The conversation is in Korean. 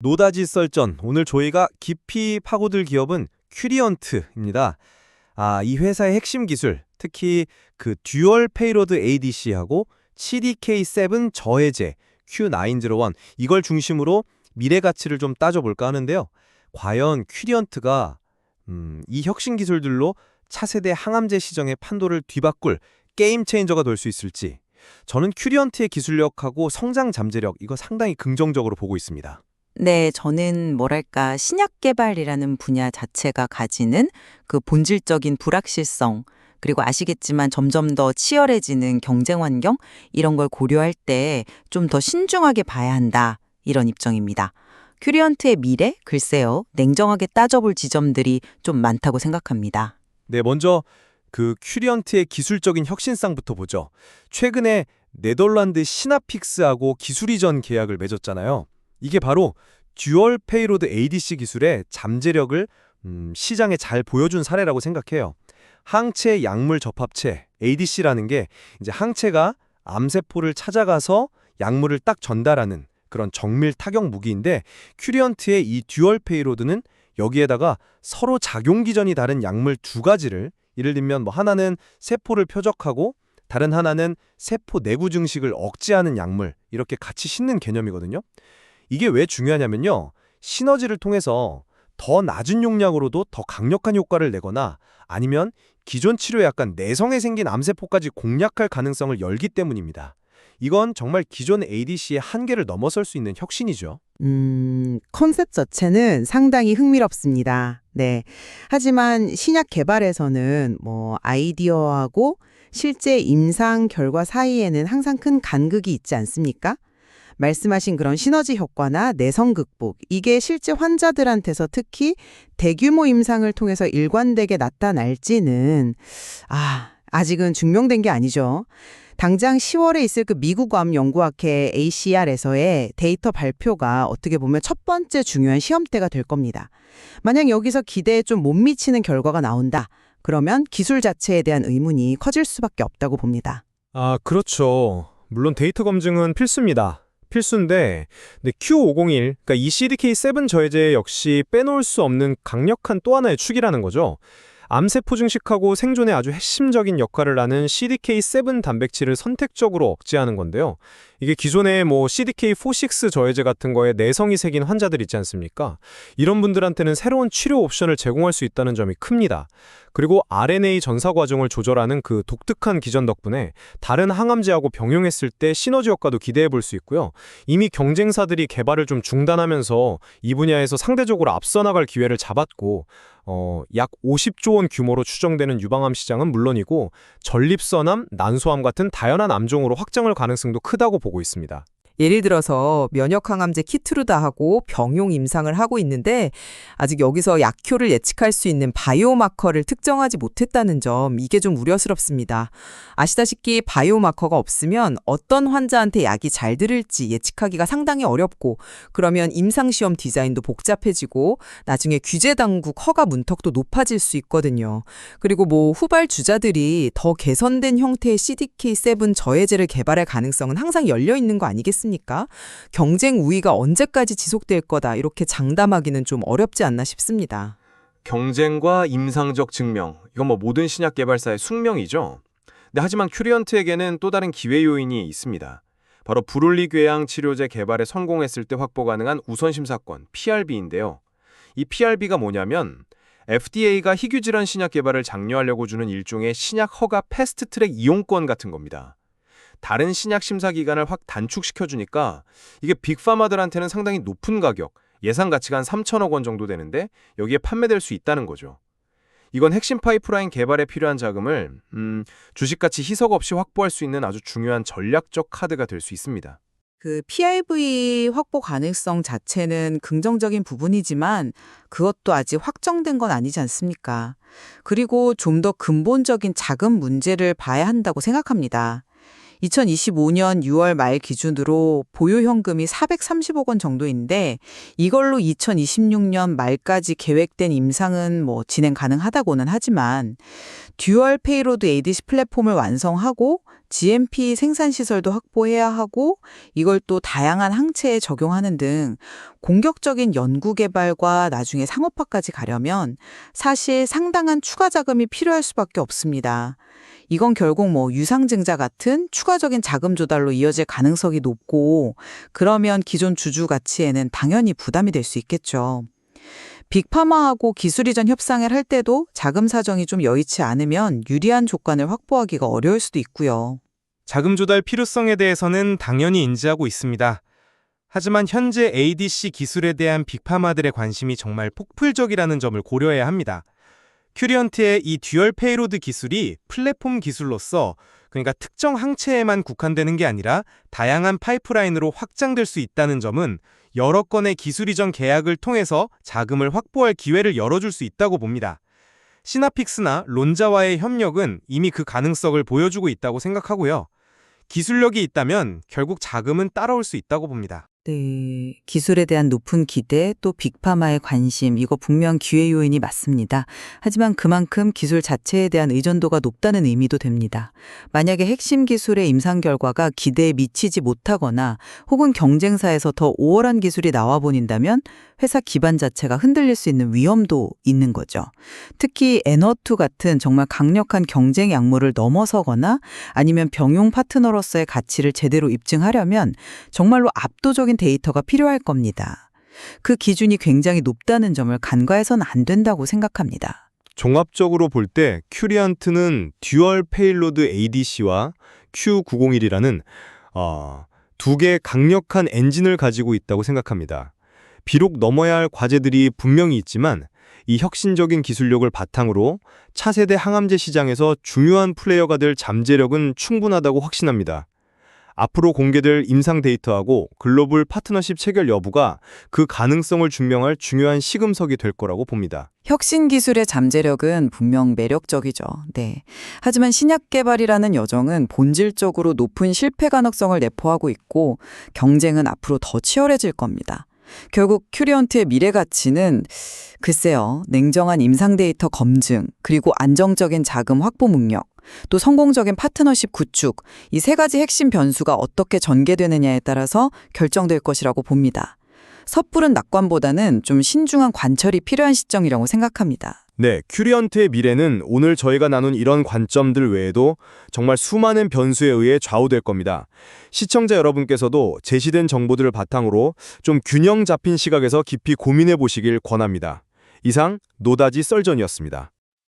노다지 썰전. 오늘 저희가 깊이 파고들 기업은 큐리언트입니다. 이 회사의 핵심 기술, 특히 그 듀얼 페이로드 ADC하고 CDK7 저해제 Q901 이걸 중심으로 미래 가치를 좀 따져볼까 하는데요. 과연 큐리언트가 이 혁신 기술들로 차세대 항암제 시장의 판도를 뒤바꿀 게임 체인저가 될 수 있을지, 저는 큐리언트의 기술력하고 성장 잠재력 이거 상당히 긍정적으로 보고 있습니다. 네, 저는 뭐랄까, 신약 개발이라는 분야 자체가 가지는 그 본질적인 불확실성, 그리고 아시겠지만 점점 더 치열해지는 경쟁 환경, 이런 걸 고려할 때 좀 더 신중하게 봐야 한다, 이런 입장입니다. 큐리언트의 미래? 글쎄요, 냉정하게 따져볼 지점들이 좀 많다고 생각합니다. 네, 먼저 그 큐리언트의 기술적인 혁신성부터 보죠. 최근에 네덜란드 시나픽스하고 기술 이전 계약을 맺었잖아요. 이게 바로 듀얼 페이로드 ADC 기술의 잠재력을 시장에 잘 보여준 사례라고 생각해요. 항체 약물 접합체 ADC라는 게 이제 항체가 암세포를 찾아가서 약물을 딱 전달하는 그런 정밀 타격 무기인데, 큐리언트의 이 듀얼 페이로드는 여기에다가 서로 작용 기전이 다른 약물 두 가지를, 예를 들면 뭐 하나는 세포를 표적하고 다른 하나는 세포 내구 증식을 억제하는 약물, 이렇게 같이 싣는 개념이거든요. 이게 왜 중요하냐면요, 시너지를 통해서 더 낮은 용량으로도 더 강력한 효과를 내거나 아니면 기존 치료에 약간 내성에 생긴 암세포까지 공략할 가능성을 열기 때문입니다. 이건 정말 기존 ADC의 한계를 넘어설 수 있는 혁신이죠. 컨셉 자체는 상당히 흥미롭습니다. 네. 하지만 신약 개발에서는 아이디어하고 실제 임상 결과 사이에는 항상 큰 간극이 있지 않습니까? 말씀하신 그런 시너지 효과나 내성 극복, 이게 실제 환자들한테서 특히 대규모 임상을 통해서 일관되게 나타날지는 아직은 증명된 게 아니죠. 당장 10월에 있을 그 미국 암 연구학회 ACR에서의 데이터 발표가 어떻게 보면 첫 번째 중요한 시험대가 될 겁니다. 만약 여기서 기대에 좀 못 미치는 결과가 나온다, 그러면 기술 자체에 대한 의문이 커질 수밖에 없다고 봅니다. 그렇죠. 물론 데이터 검증은 필수입니다. 필수인데, 근데 Q501, 그러니까 이 CDK7 저해제 역시 빼놓을 수 없는 강력한 또 하나의 축이라는 거죠. 암세포 증식하고 생존에 아주 핵심적인 역할을 하는 CDK7 단백질을 선택적으로 억제하는 건데요. 이게 기존의 CDK4/6 저해제 같은 거에 내성이 새긴 환자들 있지 않습니까? 이런 분들한테는 새로운 치료 옵션을 제공할 수 있다는 점이 큽니다. 그리고 RNA 전사 과정을 조절하는 그 독특한 기전 덕분에 다른 항암제하고 병용했을 때 시너지 효과도 기대해 볼 수 있고요. 이미 경쟁사들이 개발을 좀 중단하면서 이 분야에서 상대적으로 앞서 나갈 기회를 잡았고, 약 50조 원 규모로 추정되는 유방암 시장은 물론이고 전립선암, 난소암 같은 다양한 암종으로 확장할 가능성도 크다고 보고 있습니다. 예를 들어서 면역항암제 키트루다 하고 병용 임상을 하고 있는데 아직 여기서 약효를 예측할 수 있는 바이오마커를 특정하지 못했다는 점, 이게 좀 우려스럽습니다. 아시다시피 바이오마커가 없으면 어떤 환자한테 약이 잘 들을지 예측하기가 상당히 어렵고, 그러면 임상시험 디자인도 복잡해지고 나중에 규제당국 허가 문턱도 높아질 수 있거든요. 그리고 후발 주자들이 더 개선된 형태의 CDK7 저해제를 개발할 가능성은 항상 열려 있는 거 아니겠습니까? 경쟁 우위가 언제까지 지속될 거다, 이렇게 장담하기는 좀 어렵지 않나 싶습니다. 경쟁과 임상적 증명, 이건 모든 신약 개발사의 숙명이죠. 근데 하지만 큐리언트에게는 또 다른 기회 요인이 있습니다. 바로 불올리궤양 치료제 개발에 성공했을 때 확보 가능한 우선심사권, PRB인데요. 이 PRB가 뭐냐면 FDA가 희귀질환 신약 개발을 장려하려고 주는 일종의 신약 허가 패스트트랙 이용권 같은 겁니다. 다른 신약 심사 기간을 확 단축시켜주니까 이게 빅파마들한테는 상당히 높은 가격, 예상 가치가 한 3천억 원 정도 되는데 여기에 판매될 수 있다는 거죠. 이건 핵심 파이프라인 개발에 필요한 자금을 주식같이 희석 없이 확보할 수 있는 아주 중요한 전략적 카드가 될 수 있습니다. 그 PIV 확보 가능성 자체는 긍정적인 부분이지만 그것도 아직 확정된 건 아니지 않습니까? 그리고 좀 더 근본적인 자금 문제를 봐야 한다고 생각합니다. 2025년 6월 말 기준으로 보유 현금이 430억 원 정도인데 이걸로 2026년 말까지 계획된 임상은 진행 가능하다고는 하지만 듀얼 페이로드 ADC 플랫폼을 완성하고 GMP 생산 시설도 확보해야 하고 이걸 또 다양한 항체에 적용하는 등 공격적인 연구 개발과 나중에 상업화까지 가려면 사실 상당한 추가 자금이 필요할 수밖에 없습니다. 이건 결국 유상증자 같은 추가적인 자금 조달로 이어질 가능성이 높고 그러면 기존 주주 가치에는 당연히 부담이 될 수 있겠죠. 빅파마하고 기술 이전 협상을 할 때도 자금 사정이 좀 여의치 않으면 유리한 조건을 확보하기가 어려울 수도 있고요. 자금 조달 필요성에 대해서는 당연히 인지하고 있습니다. 하지만 현재 ADC 기술에 대한 빅파마들의 관심이 정말 폭발적이라는 점을 고려해야 합니다. 큐리언트의 이 듀얼 페이로드 기술이 플랫폼 기술로서 그러니까 특정 항체에만 국한되는 게 아니라 다양한 파이프라인으로 확장될 수 있다는 점은 여러 건의 기술 이전 계약을 통해서 자금을 확보할 기회를 열어줄 수 있다고 봅니다. 시나픽스나 론자와의 협력은 이미 그 가능성을 보여주고 있다고 생각하고요. 기술력이 있다면 결국 자금은 따라올 수 있다고 봅니다. 네, 기술에 대한 높은 기대 또 빅파마의 관심 이거 분명 기회 요인이 맞습니다. 하지만 그만큼 기술 자체에 대한 의존도가 높다는 의미도 됩니다. 만약에 핵심 기술의 임상 결과가 기대에 미치지 못하거나 혹은 경쟁사에서 더 우월한 기술이 나와 보인다면 회사 기반 자체가 흔들릴 수 있는 위험도 있는 거죠. 특히 N2 같은 정말 강력한 경쟁 약물을 넘어서거나 아니면 병용 파트너로서의 가치를 제대로 입증하려면 정말로 압도적인 데이터가 필요할 겁니다. 그 기준이 굉장히 높다는 점을 간과해서는 안 된다고 생각합니다. 종합적으로 볼 때 큐리언트는 듀얼 페일로드 ADC와 Q901이라는 두 개의 강력한 엔진을 가지고 있다고 생각합니다. 비록 넘어야 할 과제들이 분명히 있지만 이 혁신적인 기술력을 바탕으로 차세대 항암제 시장에서 중요한 플레이어가 될 잠재력은 충분하다고 확신합니다. 앞으로 공개될 임상 데이터하고 글로벌 파트너십 체결 여부가 그 가능성을 증명할 중요한 시금석이 될 거라고 봅니다. 혁신 기술의 잠재력은 분명 매력적이죠. 네. 하지만 신약 개발이라는 여정은 본질적으로 높은 실패 가능성을 내포하고 있고 경쟁은 앞으로 더 치열해질 겁니다. 결국 큐리언트의 미래 가치는 글쎄요, 냉정한 임상 데이터 검증, 그리고 안정적인 자금 확보 능력, 또 성공적인 파트너십 구축, 이 세 가지 핵심 변수가 어떻게 전개되느냐에 따라서 결정될 것이라고 봅니다. 섣부른 낙관보다는 좀 신중한 관철이 필요한 시점이라고 생각합니다. 네, 큐리언트의 미래는 오늘 저희가 나눈 이런 관점들 외에도 정말 수많은 변수에 의해 좌우될 겁니다. 시청자 여러분께서도 제시된 정보들을 바탕으로 좀 균형 잡힌 시각에서 깊이 고민해 보시길 권합니다. 이상 노다지 썰전이었습니다.